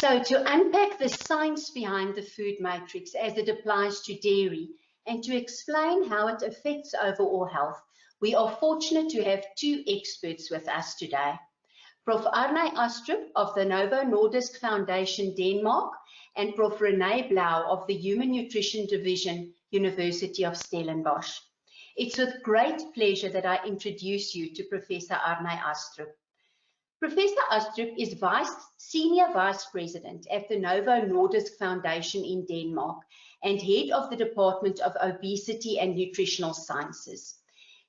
So to unpack the science behind the food matrix as it applies to dairy and to explain how it affects overall health, we are fortunate to have two experts with us today. Prof. Arne Astrup of the Novo Nordisk Foundation, Denmark, and Prof. René Blau of the Human Nutrition Division, University of Stellenbosch. It's with great pleasure that I introduce you to Professor Arne Astrup. Professor Astrup is Senior Vice President at the Novo Nordisk Foundation in Denmark and Head of the Department of Obesity and Nutritional Sciences.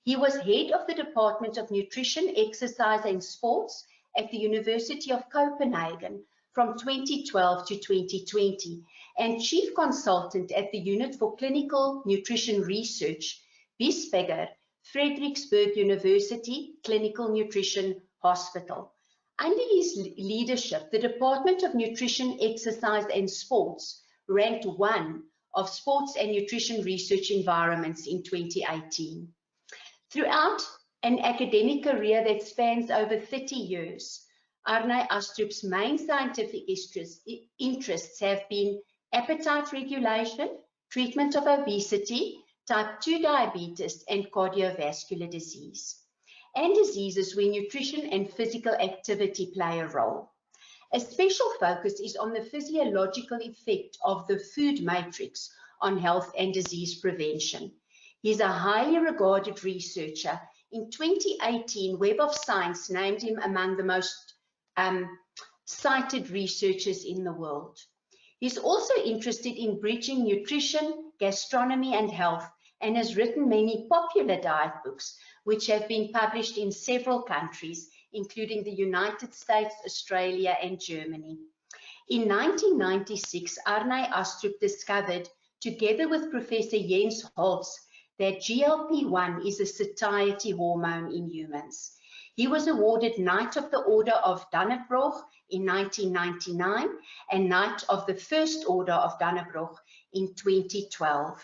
He was Head of the Department of Nutrition, Exercise and Sports at the University of Copenhagen from 2012 to 2020 and Chief Consultant at the Unit for Clinical Nutrition Research, Bispebjerg, Frederiksberg University Clinical Nutrition Hospital. Under his leadership, the Department of Nutrition, Exercise and Sports ranked one of sports and nutrition research environments in 2018. Throughout an academic career that spans over 30 years, Arne Astrup's main scientific interests have been appetite regulation, treatment of obesity, type 2 diabetes, and cardiovascular disease, and diseases where nutrition and physical activity play a role. A special focus is on the physiological effect of the food matrix on health and disease prevention. He's a highly regarded researcher. In 2018, Web of Science named him among the most cited researchers in the world. He's also interested in bridging nutrition, gastronomy, and health, and has written many popular diet books, which have been published in several countries, including the United States, Australia, and Germany. In 1996, Arne Astrup discovered, together with Professor Jens Holtz, that GLP-1 is a satiety hormone in humans. He was awarded Knight of the Order of Dannebrog in 1999 and Knight of the First Order of Dannebrog in 2012.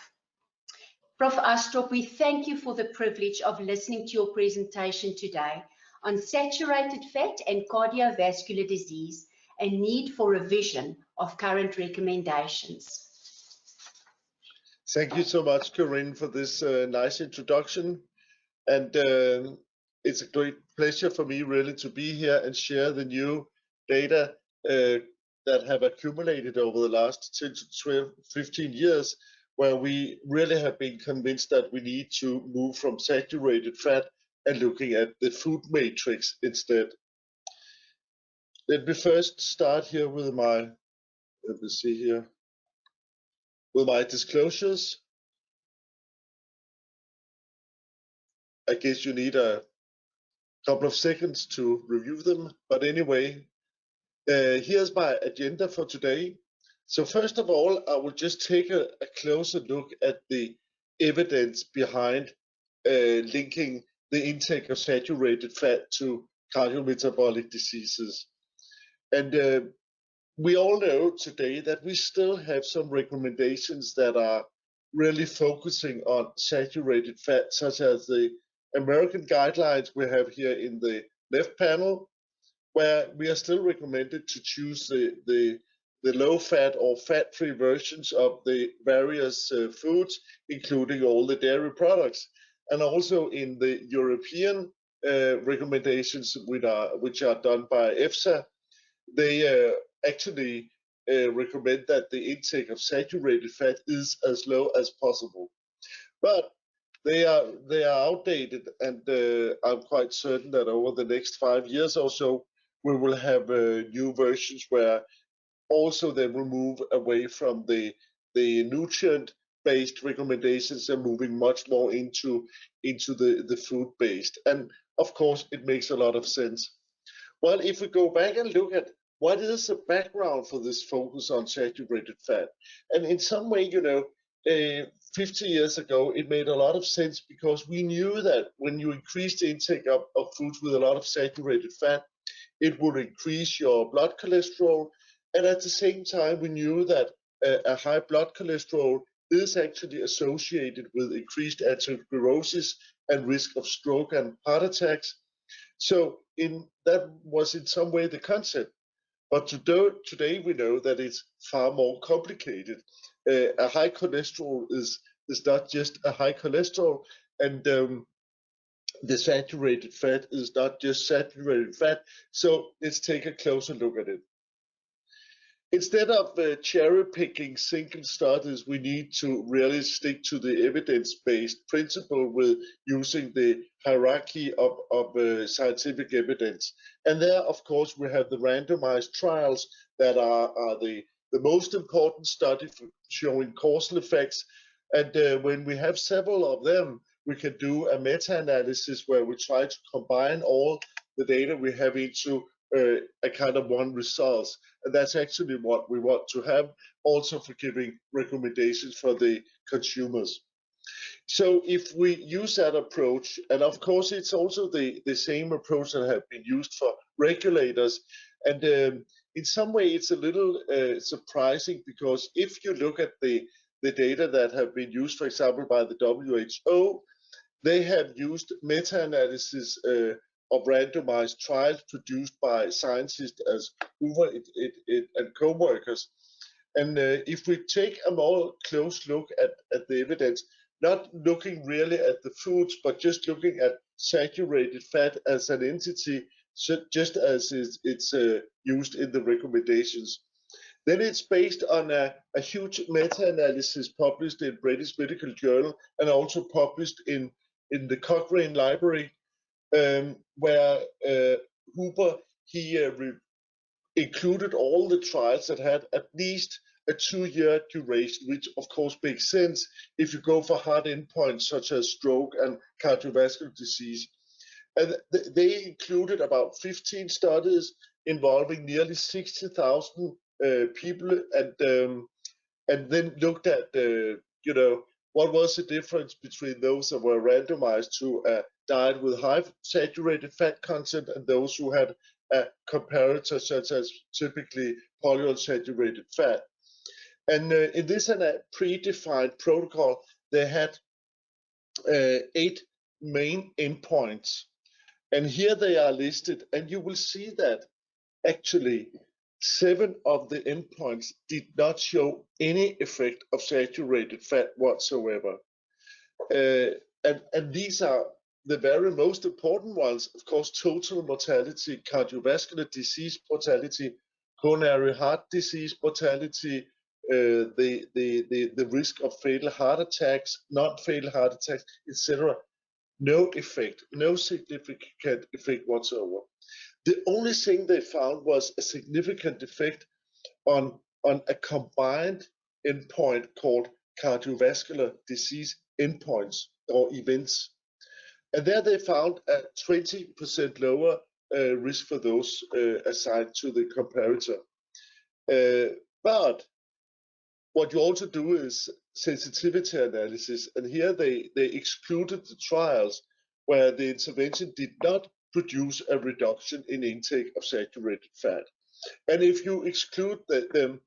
Prof. Astrup, we thank you for the privilege of listening to your presentation today on saturated fat and cardiovascular disease, a need for revision of current recommendations. Thank you so much, Corinne, for this nice introduction. And it's a great pleasure for me really to be here and share the new data that have accumulated over the last 10 to 12, 15 years, where we really have been convinced that we need to move from saturated fat and looking at the food matrix instead. Let me first start here with my, let me see here, with my disclosures. I guess you need a couple of seconds to review them, but anyway, here's my agenda for today. So first of all, I will just take a closer look at the evidence behind linking the intake of saturated fat to cardiometabolic diseases. And we all know today that we still have some recommendations that are really focusing on saturated fat, such as the American guidelines we have here in the left panel, where we are still recommended to choose the low-fat or fat-free versions of the various foods, including all the dairy products. And also in the European recommendations, which are done by EFSA, they actually recommend that the intake of saturated fat is as low as possible. But they are outdated, and I'm quite certain that over the next 5 years or so, we will have new versions where also they will move away from the nutrient-based recommendations and moving much more into the food-based. And of course, it makes a lot of sense. Well, if we go back and look at what is the background for this focus on saturated fat, and in some way, 50 years ago, it made a lot of sense because we knew that when you increase the intake of foods with a lot of saturated fat, it would increase your blood cholesterol. And at the same time, we knew that a high blood cholesterol is actually associated with increased atherosclerosis and risk of stroke and heart attacks. So that was in some way the concept. But today we know that it's far more complicated. A high cholesterol is not just a high cholesterol, and the saturated fat is not just saturated fat. So let's take a closer look at it. Instead of cherry picking single studies, we need to really stick to the evidence-based principle with using the hierarchy of scientific evidence. And there, of course, we have the randomized trials that are the most important study for showing causal effects. And when we have several of them, we can do a meta-analysis where we try to combine all the data we have into a kind of one results. And that's actually what we want to have, also for giving recommendations for the consumers. So if we use that approach, and of course it's also the same approach that have been used for regulators, and in some way it's a little surprising, because if you look at the data that have been used, for example, by the WHO, they have used meta-analysis of randomized trials produced by scientists as Hoover and co-workers. And if we take a more close look at the evidence, not looking really at the foods, but just looking at saturated fat as an entity, just as it's used in the recommendations, then it's based on a huge meta-analysis published in British Medical Journal and also published in the Cochrane Library, where Hoover, he included all the trials that had at least a 2-year duration, which of course makes sense if you go for hard endpoints such as stroke and cardiovascular disease. And they included about 15 studies involving nearly 60,000 people, and then looked at what was the difference between those that were randomized to a diet with high saturated fat content and those who had a comparator such as typically polyunsaturated fat. And in this predefined protocol, they had 8 main endpoints. And here they are listed, and you will see that actually 7 of the endpoints did not show any effect of saturated fat whatsoever. And these are the very most important ones, of course: total mortality, cardiovascular disease mortality, coronary heart disease mortality, the risk of fatal heart attacks, non-fatal heart attacks, etc. No effect, no significant effect whatsoever. The only thing they found was a significant effect on a combined endpoint called cardiovascular disease endpoints or events. And there they found a 20% lower risk for those assigned to the comparator. But what you also do is sensitivity analysis, and here they excluded the trials where the intervention did not produce a reduction in intake of saturated fat. And if you exclude them,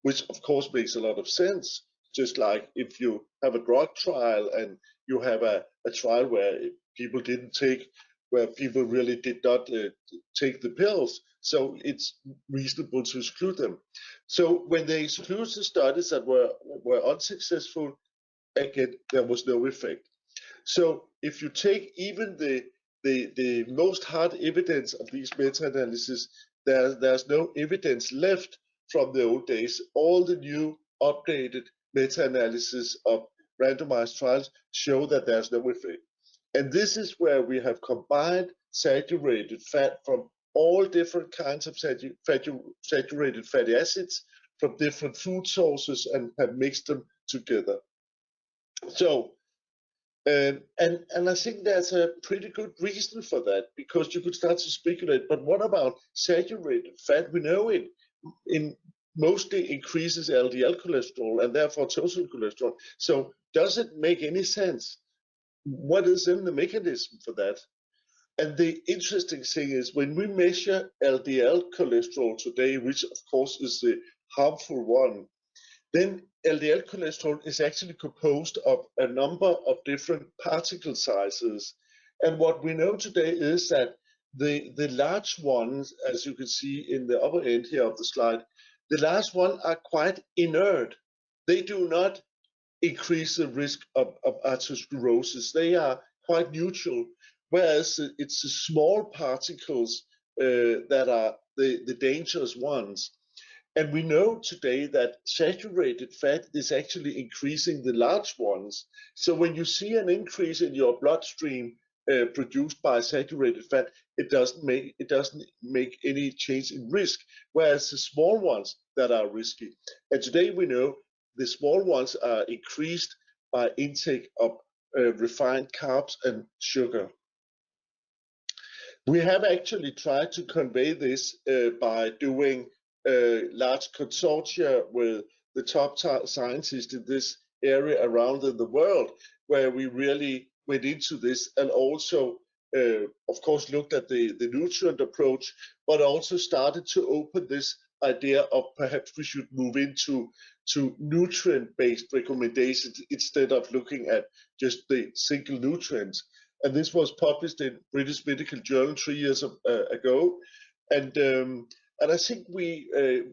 which of course makes a lot of sense, just like if you have a drug trial and you have a trial where people really did not take the pills, so it's reasonable to exclude them. So when they exclude the studies that were unsuccessful, again, there was no effect. So if you take even the most hard evidence of these meta-analysis, there's no evidence left from the old days. All the new updated meta-analysis of randomized trials show that there's no effect. And this is where we have combined saturated fat from all different kinds of saturated fatty acids from different food sources and have mixed them together. So, and I think there's a pretty good reason for that, because you could start to speculate, but what about saturated fat? We know it mostly increases LDL cholesterol and therefore total cholesterol. So does it make any sense? What is in the mechanism for that? And the interesting thing is, when we measure LDL cholesterol today, which of course is the harmful one, then LDL cholesterol is actually composed of a number of different particle sizes. And what we know today is that the large ones, as you can see in the upper end here of the slide, the large ones are quite inert. They do not increase the risk of atherosclerosis. They are quite neutral, whereas it's the small particles that are the dangerous ones. And we know today that saturated fat is actually increasing the large ones. So when you see an increase in your bloodstream produced by saturated fat, it doesn't make any change in risk, whereas the small ones that are risky. And today we know the small ones are increased by intake of refined carbs and sugar. We have actually tried to convey this by doing large consortia with the top scientists in this area around in the world, where we really went into this and also, of course, looked at the nutrient approach, but also started to open this idea of perhaps we should move into nutrient-based recommendations instead of looking at just the single nutrients. And this was published in British Medical Journal 3 years ago. And I think we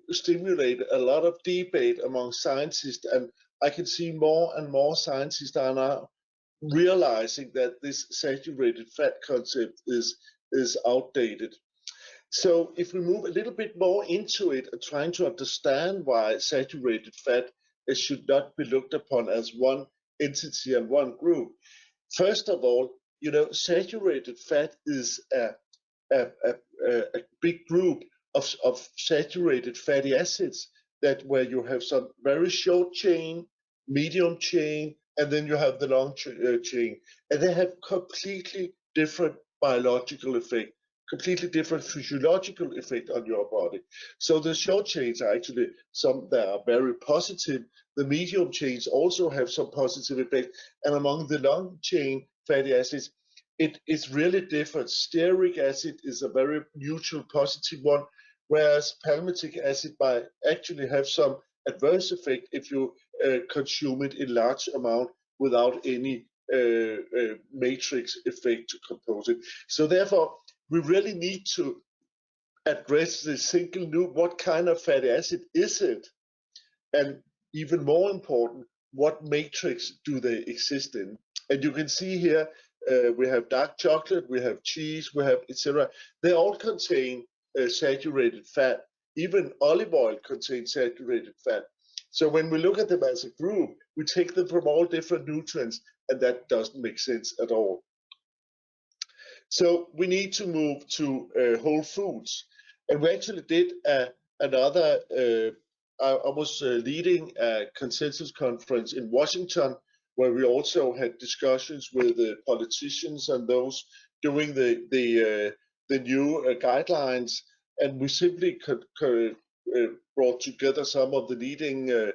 stimulate a lot of debate among scientists, and I can see more and more scientists are now realizing that this saturated fat concept is outdated. So if we move a little bit more into it, trying to understand why saturated fat should not be looked upon as one entity and one group. First of all, you know, saturated fat is a big group of saturated fatty acids that where you have some very short chain, medium chain, and then you have the long chain, and they have completely different biological effect, completely different physiological effect on your body. So the short chains are actually some that are very positive. The medium chains also have some positive effect, and among the long chain fatty acids, it is really different. Stearic acid is a very neutral positive one, whereas palmitic acid might actually have some adverse effect if you consume it in large amount without any matrix effect to compose it. So therefore, we really need to address the single what kind of fatty acid is it? And even more important, what matrix do they exist in? And you can see here, we have dark chocolate, we have cheese, we have etc. They all contain saturated fat. Even olive oil contains saturated fat. So when we look at them as a group, we take them from all different nutrients, and that doesn't make sense at all. So we need to move to whole foods. And we actually did another, I was leading a consensus conference in Washington, where we also had discussions with the politicians and those doing the new guidelines. And we simply brought together some of the leading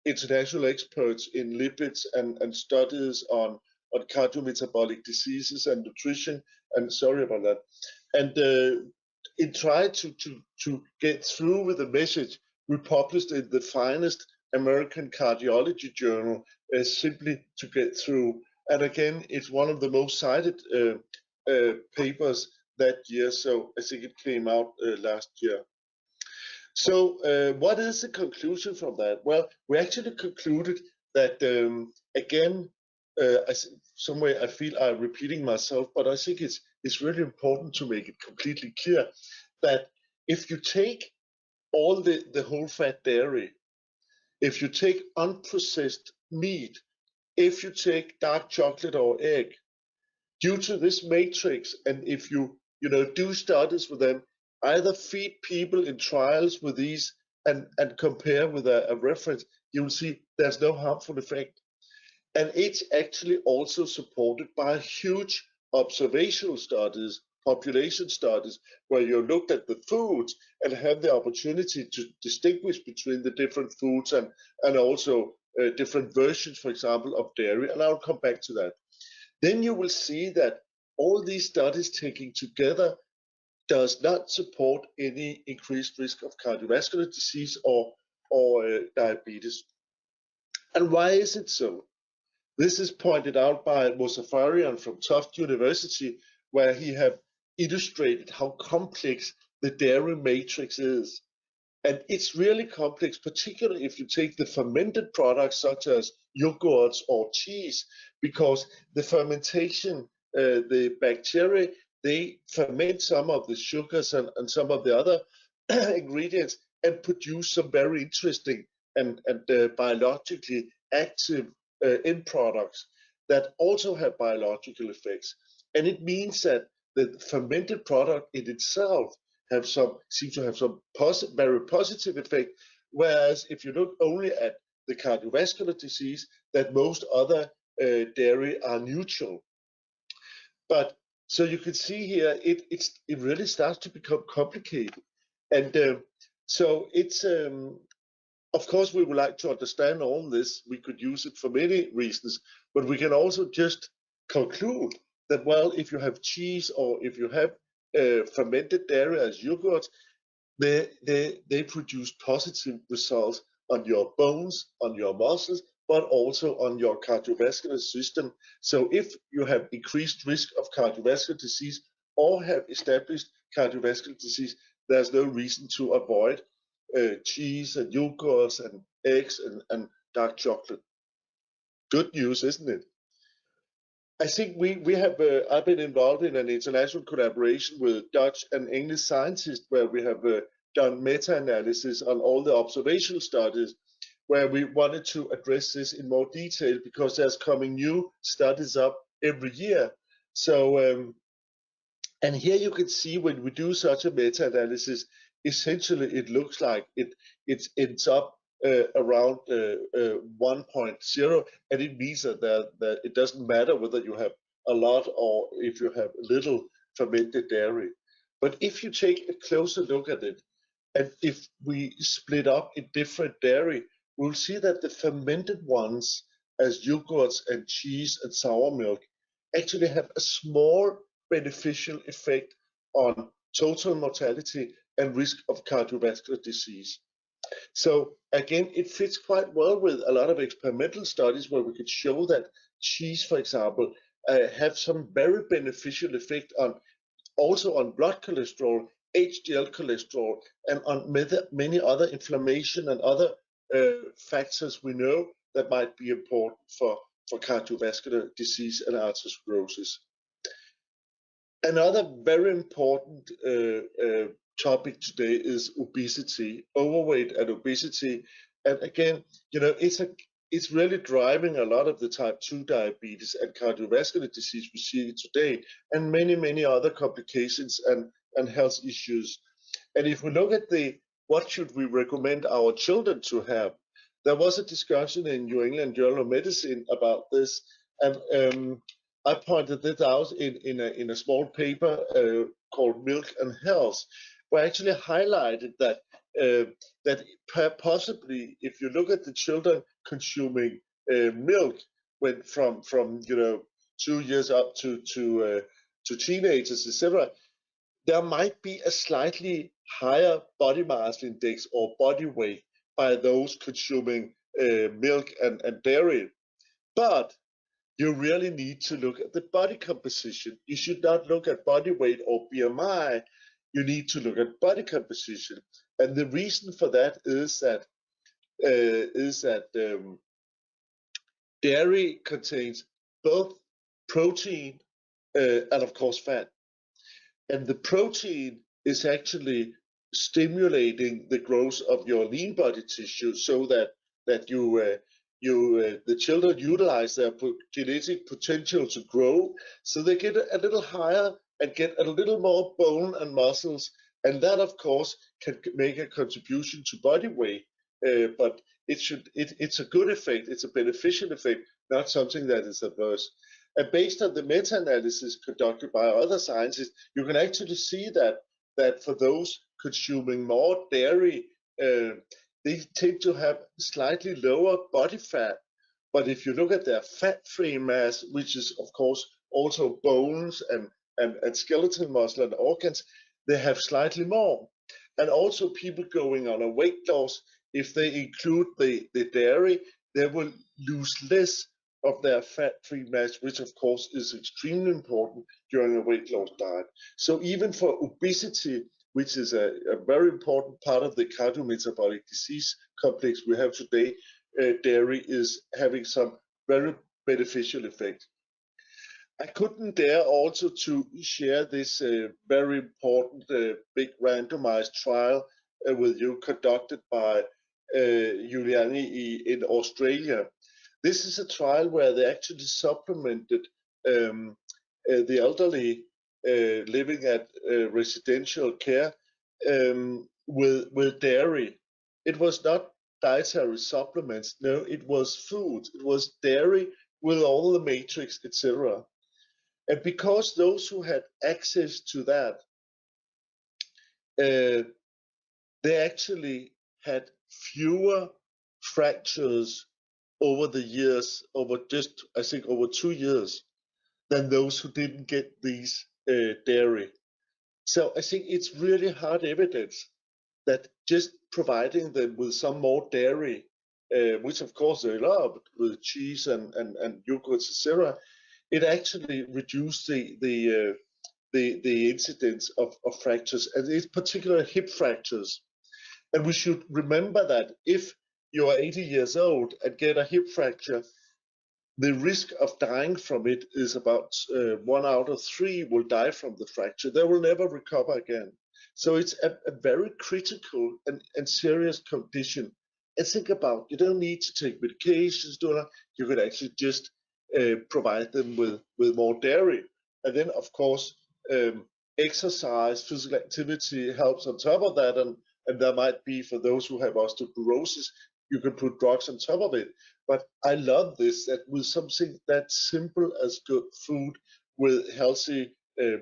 international experts in lipids and studies on cardiometabolic diseases and nutrition. And sorry about that. And it tried to get through with the message. We published in the finest American cardiology journal simply to get through. And again, it's one of the most cited papers that year. So I think it came out last year. So what is the conclusion from that? Well, we actually concluded that, again, some way I feel I'm repeating myself, but I think it's really important to make it completely clear that if you take all the whole fat dairy, if you take unprocessed meat, if you take dark chocolate or egg, due to this matrix, and if you do studies with them, either feed people in trials with these and compare with a reference, you'll see there's no harmful effect. And it's actually also supported by huge observational studies, population studies, where you looked at the foods and have the opportunity to distinguish between the different foods and also different versions, for example, of dairy. And I'll come back to that. Then you will see that all these studies taken together does not support any increased risk of cardiovascular disease or diabetes. And why is it so? This is pointed out by Mozaffarian from Tufts University, where he have illustrated how complex the dairy matrix is. And it's really complex, particularly if you take the fermented products such as yogurts or cheese, because the fermentation, the bacteria, they ferment some of the sugars and some of the other ingredients and produce some very interesting and biologically active end products that also have biological effects. And it means that the fermented product in itself seem to have some very positive effect, whereas if you look only at the cardiovascular disease, that most other dairy are neutral. But so you can see here, it really starts to become complicated, and so it's of course we would like to understand all this. We could use it for many reasons, but we can also just conclude that, well, if you have cheese or if you have fermented dairy as yogurt, they produce positive results on your bones, on your muscles, but also on your cardiovascular system. So if you have increased risk of cardiovascular disease or have established cardiovascular disease, there's no reason to avoid cheese and yogurts and eggs and dark chocolate. Good news, isn't it? I think we have, I've been involved in an international collaboration with Dutch and English scientists where we have done meta-analysis on all the observational studies where we wanted to address this in more detail because there's coming new studies up every year. So, and here you can see when we do such a meta-analysis, essentially it looks like it ends up around 1.0, and it means that it doesn't matter whether you have a lot or if you have little fermented dairy. But if you take a closer look at it, and if we split up in different dairy, we'll see that the fermented ones, as yogurts and cheese and sour milk, actually have a small beneficial effect on total mortality and risk of cardiovascular disease. So again, it fits quite well with a lot of experimental studies where we could show that cheese, for example, have some very beneficial effect on also on blood cholesterol, HDL cholesterol, and on many other inflammation and other factors we know that might be important for cardiovascular disease and atherosclerosis. Another very important topic today is obesity, overweight and obesity. And again, you know, it's really driving a lot of the type 2 diabetes and cardiovascular disease we see today, and many other complications and health issues. And if we look at what should we recommend our children to have, there was a discussion in New England Journal of Medicine about this, and I pointed this out in a small paper called Milk and Health, where I actually highlighted that that possibly if you look at the children consuming milk went from 2 years up to teenagers, etc., there might be a slightly higher body mass index or body weight by those consuming milk and dairy. But you really need to look at the body composition. You should not look at body weight or BMI. You need to look at body composition. And the reason for that is that dairy contains both protein and of course fat. And the protein is actually stimulating the growth of your lean body tissue so that the children utilize their genetic potential to grow, so they get a little higher and get a little more bone and muscles, and that of course can make a contribution to body weight. But it's a good effect, it's a beneficial effect, not something that is adverse. And based on the meta-analysis conducted by other scientists, you can actually see that for those consuming more dairy, they tend to have slightly lower body fat. But if you look at their fat-free mass, which is of course also bones and skeletal muscle and organs, they have slightly more. And also people going on a weight loss, if they include the dairy, they will lose less of their fat-free mass, which of course is extremely important during a weight loss diet. So even for obesity, which is a very important part of the cardiometabolic disease complex we have today, dairy is having some very beneficial effect. I couldn't dare also to share this very important big randomized trial with you, conducted by Juliani in Australia. This is a trial where they actually supplemented the elderly living at residential care with dairy. It was not dietary supplements, no, it was food. It was dairy with all the matrix, etc. And because those who had access to that, they actually had fewer fractures over the years, over just, I think, over 2 years, than those who didn't get these dairy. So I think it's really hard evidence that just providing them with some more dairy, which of course they love, with cheese and yogurts, etc., it actually reduced the incidence of fractures, and in particular hip fractures. And we should remember that if you are 80 years old and get a hip fracture, the risk of dying from it is about 1 out of 3 will die from the fracture. They will never recover again. So it's a very critical and serious condition. And think about, you don't need to take medications, you could actually just provide them with more dairy. And then, of course, exercise, physical activity helps on top of that. And there might be, for those who have osteoporosis, you can put drugs on top of it. But I love this, that with something that simple as good food with healthy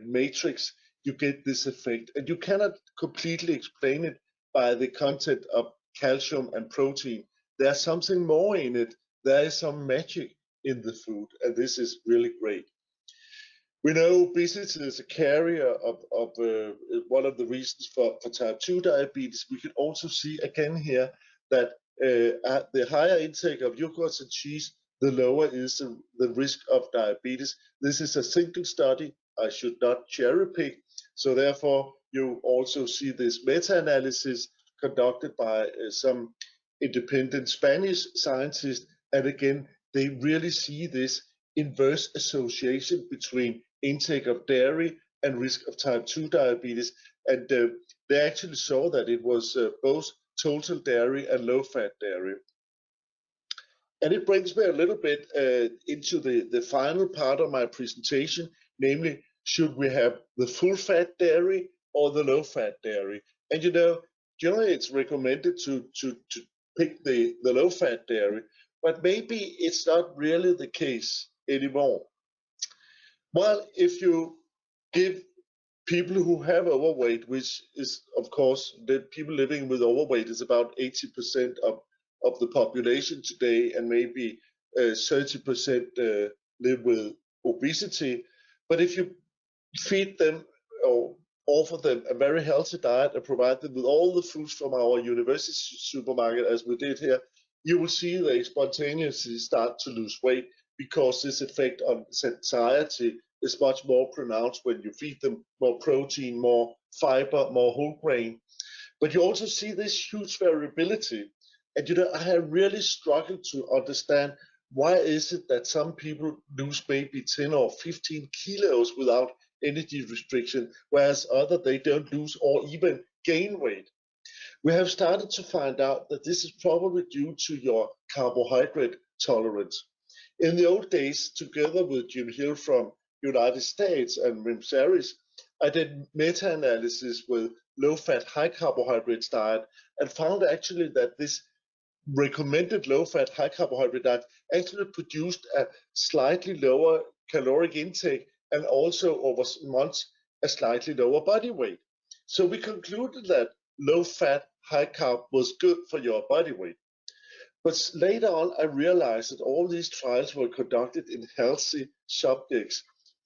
matrix, you get this effect. And you cannot completely explain it by the content of calcium and protein. There's something more in it. There is some magic in the food, and this is really great. We know obesity is a carrier of one of the reasons for type 2 diabetes. We can also see again here that at the higher intake of yogurts and cheese, the lower is the risk of diabetes. This is a single study. I should not cherry pick. So therefore, you also see this meta-analysis conducted by some independent Spanish scientists. And again, they really see this inverse association between intake of dairy and risk of type 2 diabetes. And they actually saw that it was both total dairy and low-fat dairy. And it brings me a little bit into the final part of my presentation, namely, should we have the full-fat dairy or the low-fat dairy? And generally it's recommended to pick the low-fat dairy, but maybe it's not really the case anymore. Well, if you give people who have overweight, which is, of course, the people living with overweight is about 80% of the population today, and maybe 30% live with obesity. But if you feed them or offer them a very healthy diet and provide them with all the foods from our university supermarket, as we did here, you will see they spontaneously start to lose weight, because this effect on satiety is much more pronounced when you feed them more protein, more fiber, more whole grain. But you also see this huge variability. And I have really struggled to understand, why is it that some people lose maybe 10 or 15 kilos without energy restriction, whereas others, they don't lose or even gain weight? We have started to find out that this is probably due to your carbohydrate tolerance. In the old days, together with Jim Hill from United States and Wim Saris, I did meta-analysis with low-fat, high-carbohydrate diet, and found actually that this recommended low-fat, high-carbohydrate diet actually produced a slightly lower caloric intake, and also over months a slightly lower body weight. So we concluded that low-fat, high-carb was good for your body weight. But later on, I realized that all these trials were conducted in healthy subjects,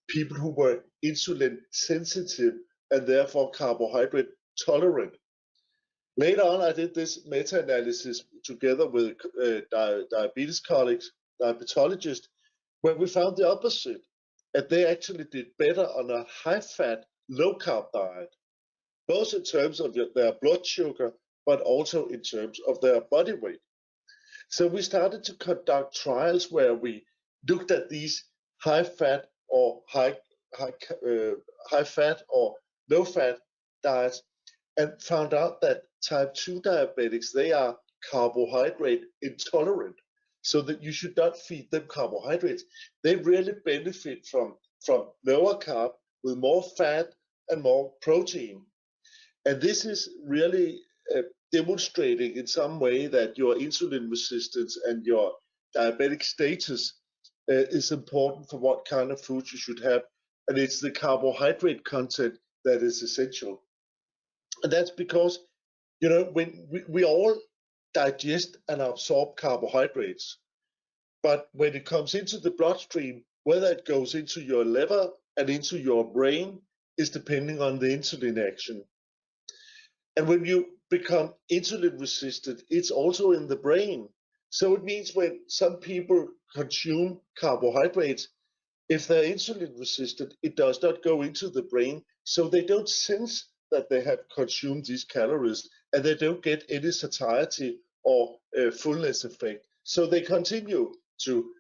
people who were insulin sensitive and therefore carbohydrate tolerant. Later on, I did this meta-analysis together with diabetes colleagues, diabetologists, where we found the opposite, and they actually did better on a high-fat, low-carb diet, both in terms of their blood sugar, but also in terms of their body weight. So we started to conduct trials where we looked at these high-fat or high-fat or low-fat diets, and found out that type 2 diabetics, they are carbohydrate intolerant, so that you should not feed them carbohydrates. They really benefit from lower carb with more fat and more protein. And this is really demonstrating in some way that your insulin resistance and your diabetic status is important for what kind of food you should have. And it's the carbohydrate content that is essential. And that's because, you know, when we all digest and absorb carbohydrates, but when it comes into the bloodstream, whether it goes into your liver and into your brain is depending on the insulin action. And when you become insulin resistant, it's also in the brain. So it means when some people consume carbohydrates, if they're insulin resistant, it does not go into the brain. So they don't sense that they have consumed these calories, and they don't get any satiety or fullness effect. So they continue to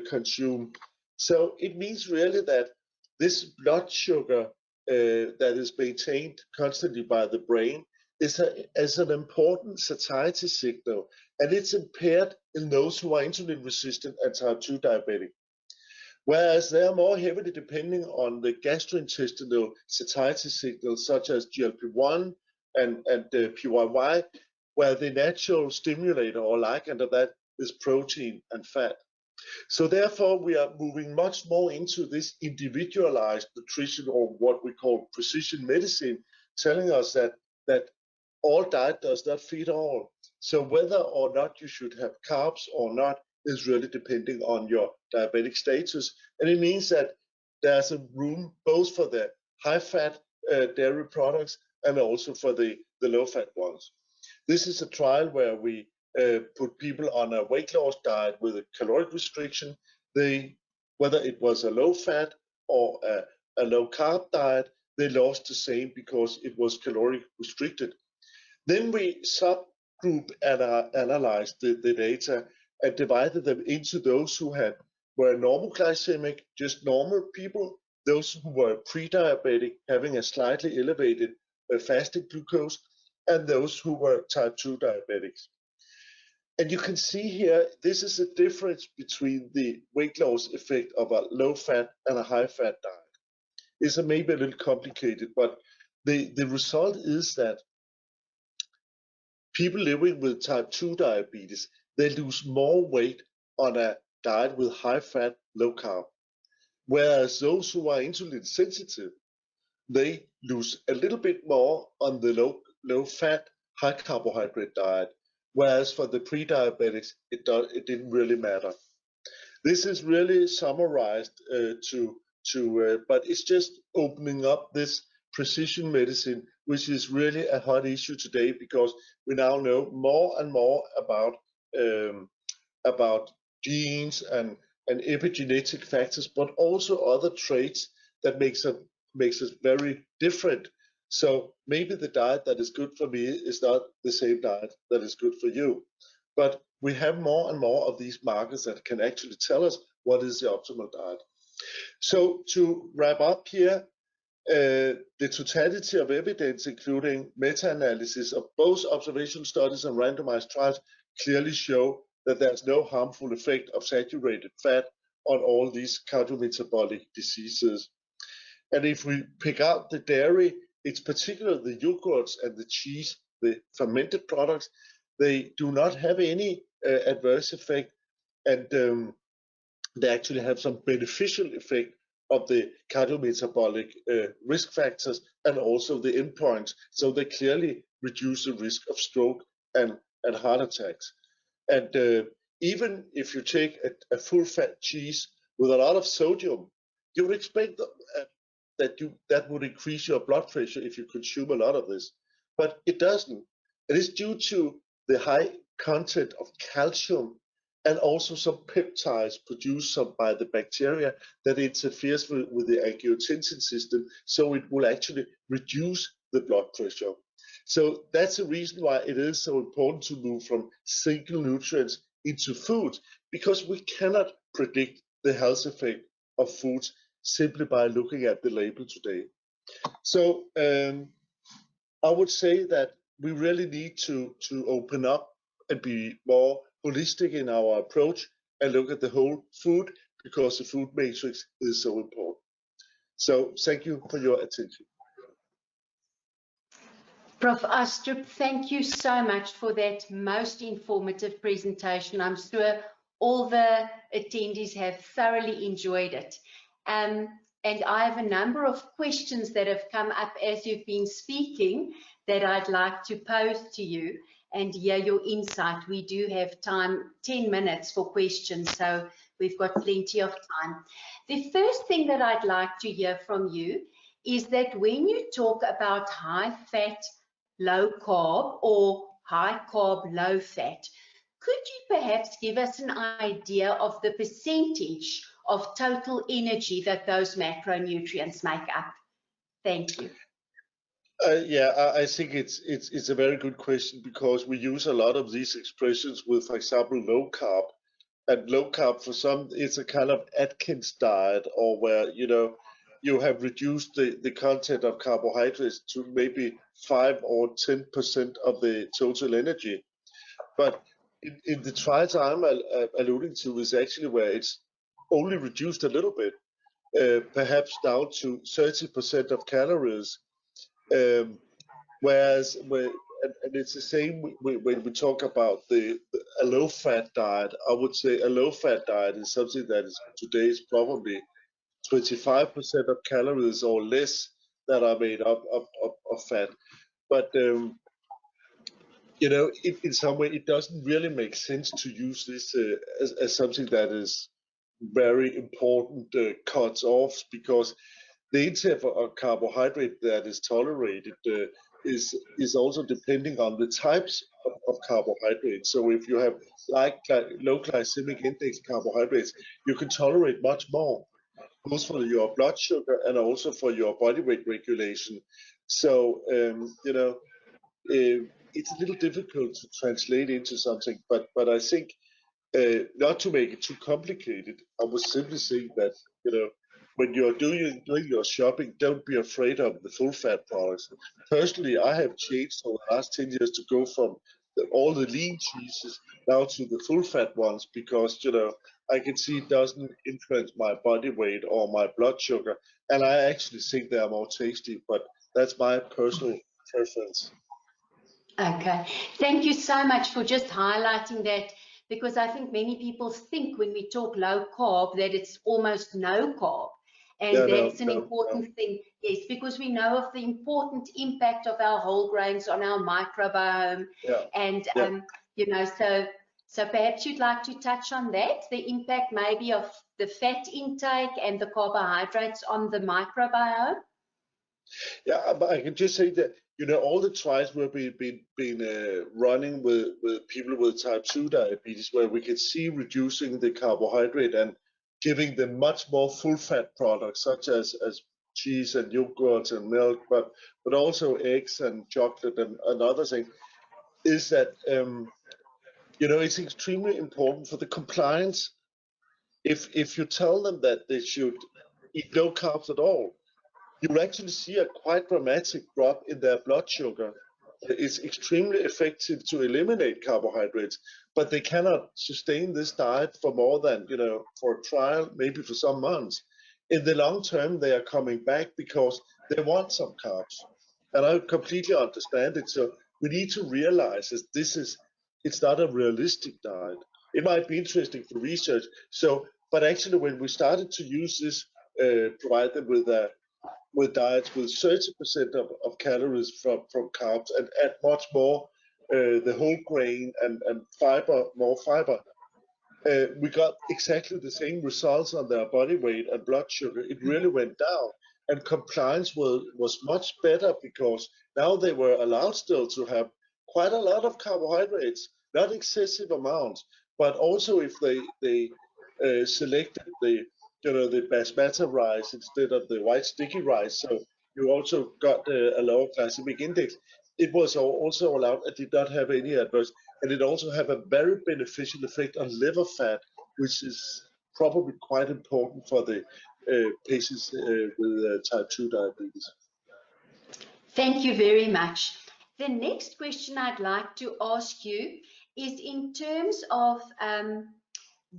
consume. So it means really that this blood sugar that is maintained constantly by the brain is an important satiety signal, and it's impaired in those who are insulin resistant and type 2 diabetic. Whereas they are more heavily depending on the gastrointestinal satiety signals such as GLP-1 and PYY, where the natural stimulator or ligand of that is protein and fat. So therefore, we are moving much more into this individualized nutrition, or what we call precision medicine, telling us that all diet does not feed all. So whether or not you should have carbs or not is really depending on your diabetic status. And it means that there's a room both for the high-fat dairy products and also for the low-fat ones. This is a trial where we put people on a weight loss diet with a caloric restriction. Whether it was a low-fat or a low-carb diet, they lost the same because it was caloric restricted. Then we subgroup analyzed the data and divided them into those who were normal glycemic, just normal people, those who were pre-diabetic, having a slightly elevated fasting glucose, and those who were type 2 diabetics. And you can see here, this is a difference between the weight loss effect of a low-fat and a high-fat diet. It's maybe a little complicated, but the result is that people living with type 2 diabetes, they lose more weight on a diet with high fat, low carb. Whereas those who are insulin sensitive, they lose a little bit more on the low fat, high carbohydrate diet. Whereas for the pre-diabetics, it didn't really matter. This is really summarized but it's just opening up this precision medicine, which is really a hot issue today because we now know more and more about genes and epigenetic factors, but also other traits that makes us very different. So maybe the diet that is good for me is not the same diet that is good for you. But we have more and more of these markers that can actually tell us what is the optimal diet. So to wrap up here, the totality of evidence, including meta-analysis of both observational studies and randomized trials, clearly show that there's no harmful effect of saturated fat on all these cardiometabolic diseases. And if we pick out the dairy, it's particularly the yogurts and the cheese, the fermented products, they do not have any adverse effect, and they actually have some beneficial effect of the cardiometabolic risk factors and also the endpoints. So they clearly reduce the risk of stroke and heart attacks. And even if you take a full-fat cheese with a lot of sodium, you would expect that would increase your blood pressure if you consume a lot of this. But it doesn't. It is due to the high content of calcium and also some peptides produced by the bacteria that interferes with the angiotensin system, so it will actually reduce the blood pressure. So that's the reason why it is so important to move from single nutrients into food, because we cannot predict the health effect of foods simply by looking at the label today. So I would say that we really need to open up and be more holistic in our approach and look at the whole food, because the food matrix is so important. So thank you for your attention. Prof. Astrup, thank you so much for that most informative presentation. I'm sure all the attendees have thoroughly enjoyed it. And I have a number of questions that have come up as you've been speaking that I'd like to pose to you and hear your insight. We do have time, 10 minutes for questions, so we've got plenty of time. The first thing that I'd like to hear from you is that when you talk about high fat, low carb or high carb, low fat, could you perhaps give us an idea of the percentage of total energy that those macronutrients make up? Thank you. Yeah, I think it's a very good question, because we use a lot of these expressions with, for example, low carb. And low carb for some, it's a kind of Atkins diet, or where you have reduced the content of carbohydrates to maybe 5 or 10% of the total energy. But in the trials I'm alluding to is actually where it's only reduced a little bit, perhaps down to 30% of calories. Whereas, and it's the same when we talk about a low-fat diet. I would say a low-fat diet is something that is today is probably 25% of calories or less that are made up of fat. But in some way, it doesn't really make sense to use this as something that is very important cuts off, because the intake of carbohydrate that is tolerated is also depending on the types of carbohydrates. So if you have low glycemic index carbohydrates, you can tolerate much more, both for your blood sugar and also for your body weight regulation. So it's a little difficult to translate into something, but I think not to make it too complicated, I would simply say that when you're doing your shopping, don't be afraid of the full fat products. Personally, I have changed over the last 10 years to go from all the lean cheeses now to the full fat ones, because I can see it doesn't influence my body weight or my blood sugar, and I actually think they are more tasty, but that's my personal preference. Okay, thank you so much for just highlighting that, because I think many people think when we talk low carb that it's almost no carb. And that's an important thing, yes, because we know of the important impact of our whole grains on our microbiome. Yeah. And, so perhaps you'd like to touch on that, the impact maybe of the fat intake and the carbohydrates on the microbiome? Yeah, but I can just say that, all the trials we've been running with people with type 2 diabetes, where we can see reducing the carbohydrate and giving them much more full fat products, such as cheese and yogurt and milk, but also eggs and chocolate and other things, is that it's extremely important for the compliance. If you tell them that they should eat no carbs at all, you will actually see a quite dramatic drop in their blood sugar. It's extremely effective to eliminate carbohydrates, but they cannot sustain this diet for more than, for a trial, maybe for some months. In the long term, they are coming back because they want some carbs. And I completely understand it. So we need to realize that it's not a realistic diet. It might be interesting for research. But actually, when we started to use this, provide them with diets with 30% of calories from carbs and add much more the whole grain and more fiber, we got exactly the same results on their body weight and blood sugar. It really went down, and compliance was much better, because now they were allowed still to have quite a lot of carbohydrates, not excessive amounts, but also if they selected the the basmati rice instead of the white sticky rice, so you also got a lower glycemic index. It was also allowed. It did not have any adverse, and it also have a very beneficial effect on liver fat, which is probably quite important for the patients with type 2 diabetes. Thank you very much. The next question I'd like to ask you is in terms of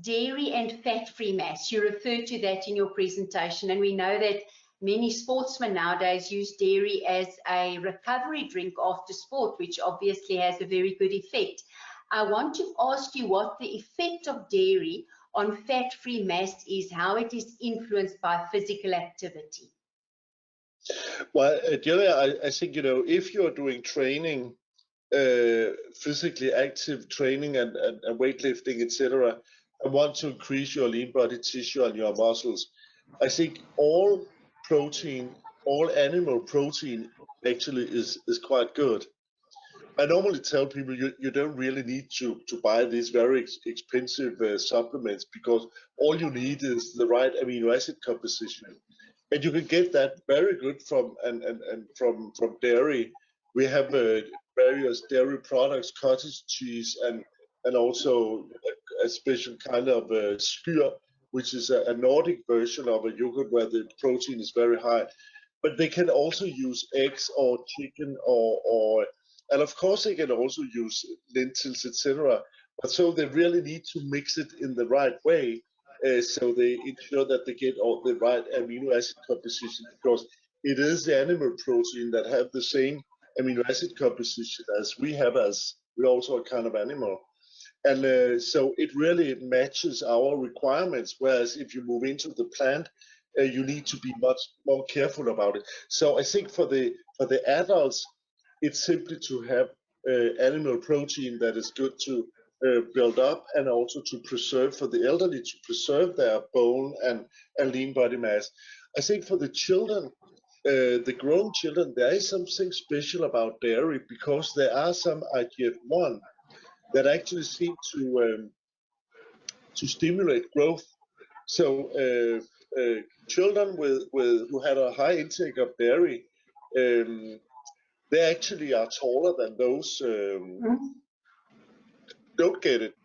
dairy and fat-free mass. You referred to that in your presentation, and we know that many sportsmen nowadays use dairy as a recovery drink after sport, which obviously has a very good effect. I want to ask you what the effect of dairy on fat-free mass is, how it is influenced by physical activity. Well, generally, I think, if you're doing training, physically active training and weightlifting, etc., and want to increase your lean body tissue and your muscles, I think all protein, all animal protein actually is quite good. I normally tell people you don't really need to buy these very expensive supplements, because all you need is the right amino acid composition, and you can get that very good from from dairy. We have various dairy products, cottage cheese, and also a special kind of skyr, which is a Nordic version of a yogurt where the protein is very high. But they can also use eggs or chicken and of course they can also use lentils, etc. But so they really need to mix it in the right way, so they ensure that they get all the right amino acid composition, because it is the animal protein that have the same amino acid composition as we have, as we're also a kind of animal. And so it really matches our requirements, whereas if you move into the plant, you need to be much more careful about it. So I think for the adults, it's simply to have animal protein that is good to build up, and also to preserve for the elderly, to preserve their bone and lean body mass. I think for the children, the grown children, there is something special about dairy, because there are some IGF-1 that actually seem to stimulate growth. So children who had a high intake of dairy, they actually are taller than those don't get it.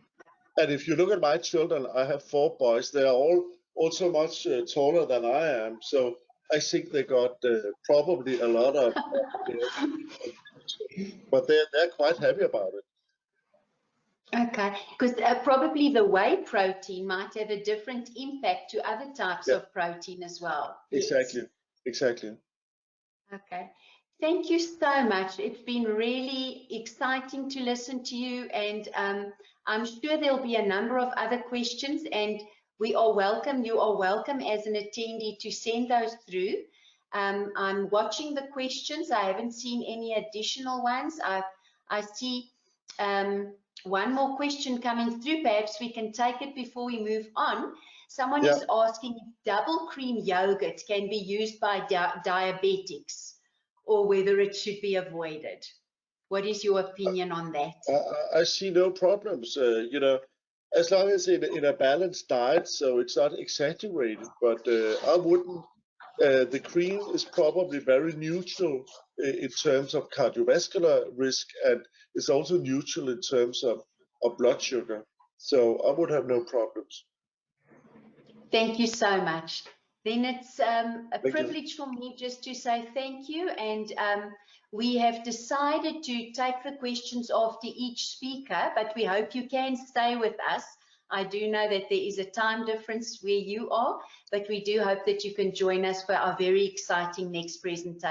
And if you look at my children, I have 4 boys. They are all also much taller than I am. So I think they got probably a lot of but they're quite happy about it. Okay, because probably the whey protein might have a different impact to other types of protein as well. Exactly, yes. Exactly. Okay, thank you so much. It's been really exciting to listen to you, and I'm sure there'll be a number of other questions, and you are welcome as an attendee to send those through. I'm watching the questions. I haven't seen any additional ones. I see one more question coming through. Perhaps we can take it before we move on. Someone is asking if double cream yogurt can be used by diabetics, or whether it should be avoided. What is your opinion on that? I see no problems, as long as in a balanced diet, so it's not exaggerated. But I wouldn't. The cream is probably very neutral in terms of cardiovascular risk, and it's also neutral in terms of blood sugar. So I would have no problems. Thank you so much. Then it's a privilege for me just to say thank you. And we have decided to take the questions after each speaker, but we hope you can stay with us. I do know that there is a time difference where you are, but we do hope that you can join us for our very exciting next presentation.